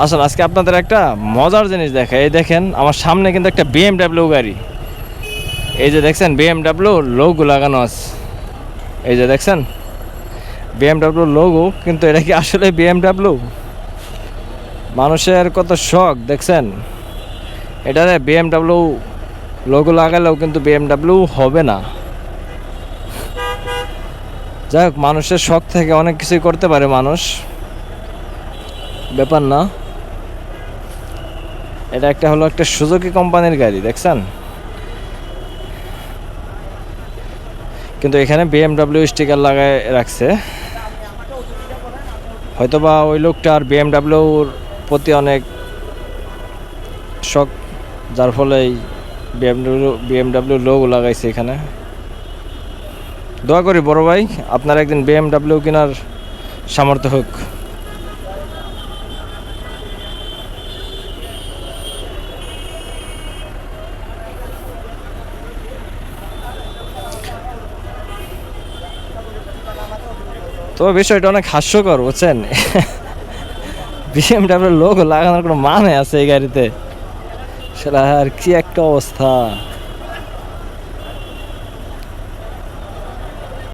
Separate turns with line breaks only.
আসলে আজকে আপনাদের একটা মজার জিনিস দেখাই। এই দেখেন আমার সামনে কিন্তু একটা বিএমডাব্লিউ গাড়ি, এই যে দেখছেন বিএমডাব্লিউ লোগো লাগানো আছে, এই যে দেখছেন বিএমডাব্লিউ লোগো, কিন্তু এটা কি আসলে বিএমডাব্লিউ? মানুষের কত শখ দেখছেন, এটারে বিএমডাব্লিউ লোগো লাগালেও কিন্তু বিএমডাব্লিউ হবে না। যাই হোক, মানুষের শখ থেকে অনেক কিছুই করতে পারে মানুষ, ব্যাপার না। এটা একটা হলো একটা সুজুকি কোম্পানির গাড়ি দেখছেন, কিন্তু এখানে বিএমডাব্লিউ স্টিকার লাগায় রাখছে। হয়তোবা ওই লোকটার বিএমডাব্লিউর প্রতি অনেক শখ, যার ফলে বিএমডাব্লিউ লোগো লাগাইছে এখানে। দোয়া করি বড় ভাই আপনার একদিন বিএমডাব্লিউ কেনার সামর্থ্য হোক। তো বিষয়টা অনেক হাস্যকর বুঝছেন। বিএমডাব্লিউ লোগো লাগানোর কোনো মানে আছে এই গাড়িতে? সেটা আর কি একটা অবস্থা।